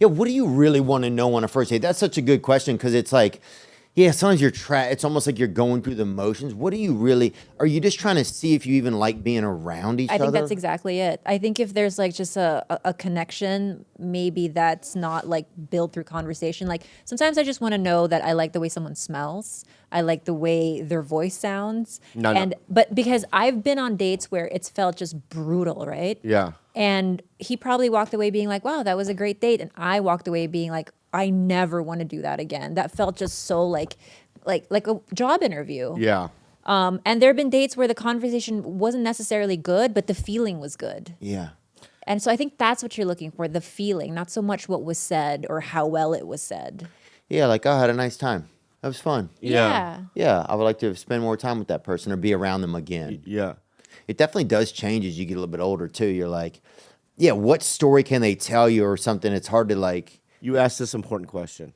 Yeah, what do you really want to know on a first date? That's such a good question because it's like, yeah, sometimes it's almost like you're going through the motions. What do you really, are you just trying to see if you even like being around each other? I think that's exactly it. I think if there's like just a connection, maybe that's not like built through conversation. Like sometimes I just want to know that I like the way someone smells. I like the way their voice sounds. But because I've been on dates where it's felt just brutal, right? Yeah. And he probably walked away being like, wow, that was a great date. And I walked away being like, I never want to do that again. That felt just so like a job interview. Yeah. And there have been dates where the conversation wasn't necessarily good, but the feeling was good. Yeah. And so I think that's what you're looking for, the feeling, not so much what was said or how well it was said. Yeah, like, I had a nice time. That was fun. Yeah. Yeah, I would like to spend more time with that person or be around them again. Yeah. It definitely does change as you get a little bit older, too. You're like, yeah, what story can they tell you or something? It's hard to like. You asked this important question.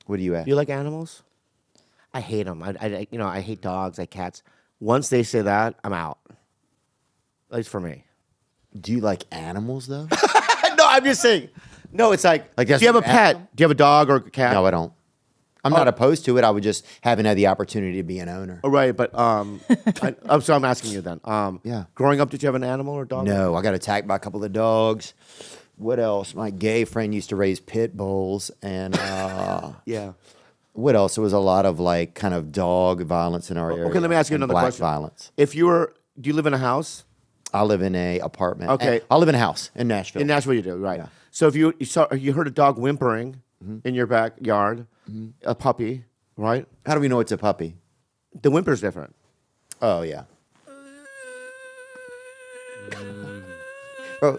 What do you ask? You like animals? I hate them. I hate dogs. I hate cats. Once they say that, I'm out. At least for me. Do you like animals, though? No, I'm just saying. No, it's like do that's you have a what you asked pet? Do you have a dog or a cat? No, I don't. I'm not opposed to it. I would just haven't had the opportunity to be an owner. Oh, right, but so I'm asking you then. Yeah. Growing up, did you have an animal or a dog? No, I got attacked by a couple of dogs. What else? My gay friend used to raise pit bulls, and Yeah. what else? There was a lot of like kind of dog violence in our area. Okay, let me ask you and another black question. violence. Do you live in a house? I live in a apartment. Okay. I live in a house in Nashville. In Nashville, you do, right? Yeah. So if you heard a dog whimpering in your backyard, a puppy, right? How do we know it's a puppy? The whimper's different. Oh yeah. Bro,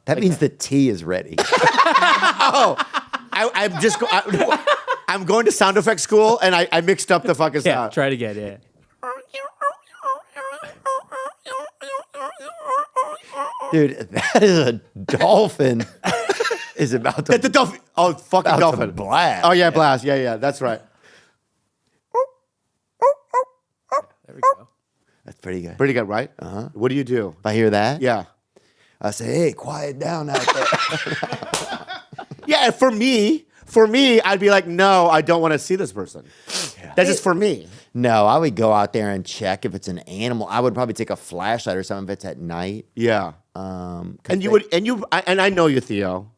that means the tea is ready. I'm going to sound effects school, and I mixed up the fucking Yeah, sound. try it again. Yeah. Dude, that is a dolphin. Is about to The dolphin. Oh, fucking about dolphin. to blast. Oh yeah, blast. Yeah, that's right. There we go. That's pretty good. Pretty good, right? What do you do? If I hear that, Yeah. I say, hey, quiet down out there. Yeah, and for me, I'd be like, no, I don't want to see this person. That's just for me. No, I would go out there and check if it's an animal. I would probably take a flashlight or something if it's at night. Yeah. 'Cause And I know you, Theo.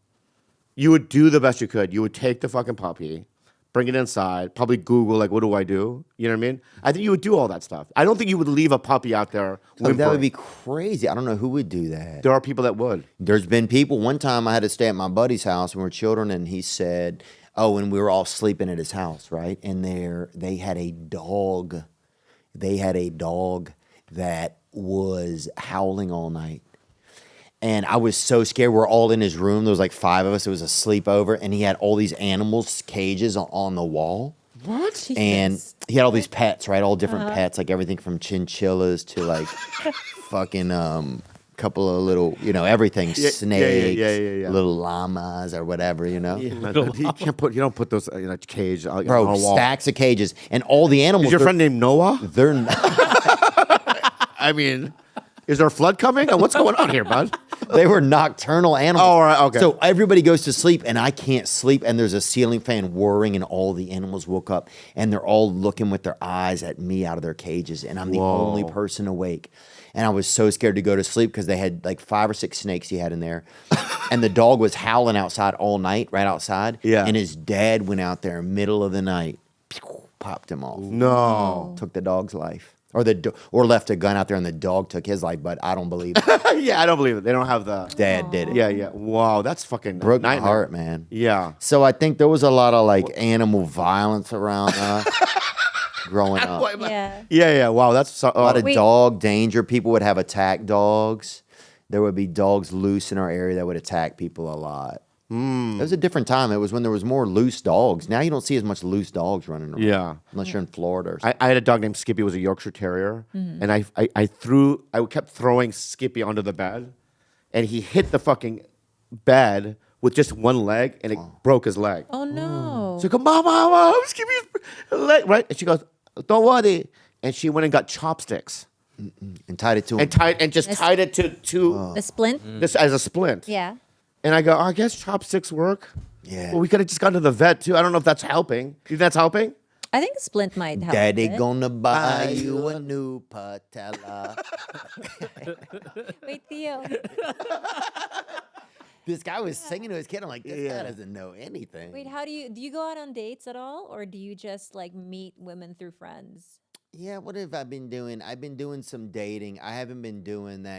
You would do the best you could. You would take the fucking puppy, bring it inside, probably Google, like, what do I do? You know what I mean? I think you would do all that stuff. I don't think you would leave a puppy out there whimpering. That would be crazy. I don't know who would do that. There are people that would. There's been people. One time I had to stay at my buddy's house when we were children, and he said, oh, and we were all sleeping at his house, right? And they had a dog. They had a dog that was howling all night. And I was so scared. We're all in his room. There was like 5 of us. It was a sleepover. And he had all these animals, cages on the wall. What? Jesus. And he had all these pets, right? All different pets, like everything from chinchillas to like fucking couple of little, everything, snakes, yeah. little llamas or whatever, You don't put those in a cage on Bro, a wall. stacks of cages. And all the animals. Is your friend named Noah? They're not. I mean, is there a flood coming? What's going on here, bud? They were nocturnal animals. Oh, all right, okay. So everybody goes to sleep, and I can't sleep, and there's a ceiling fan whirring, and all the animals woke up, and they're all looking with their eyes at me out of their cages, and I'm the only person awake. And I was so scared to go to sleep because they had like 5 or 6 snakes he had in there. And the dog was howling outside all night, right outside. Yeah. And his dad went out there middle of the night, popped him off. No. Took the dog's life. Or left a gun out there and the dog took his life, but I don't believe it. Yeah, I don't believe it. They don't have the... Dad did it. Yeah. Wow, that's fucking Broke my nightmare. heart, man. Yeah. So I think there was a lot of like animal violence around us growing up. Yeah. Yeah. Wow, that's... A lot of Wait. dog danger. People would have attack dogs. There would be dogs loose in our area that would attack people a lot. It was a different time. It was when there was more loose dogs. Now you don't see as much loose dogs running around. Yeah. Unless you're in Florida or something. I had a dog named Skippy. It was a Yorkshire Terrier. And I kept throwing Skippy onto the bed. And he hit the fucking bed with just one leg, and it broke his leg. Oh, no. So I go, Mama, Skippy's leg, right? And she goes, don't worry. And she went and got chopsticks And tied it to him. and tied it to The splint? this as a splint. Yeah. And I go, I guess chopsticks work. Yeah. Well, we could have just gone to the vet too. I don't know if that's helping. You think that's helping? I think splint might help. Daddy a bit. gonna buy you a new patella. Wait, Theo. This guy was singing to his kid. I'm like, this guy doesn't know anything. Wait, how do you go out on dates at all, or do you just like meet women through friends? Yeah, what have I been doing? I've been doing some dating. I haven't been doing that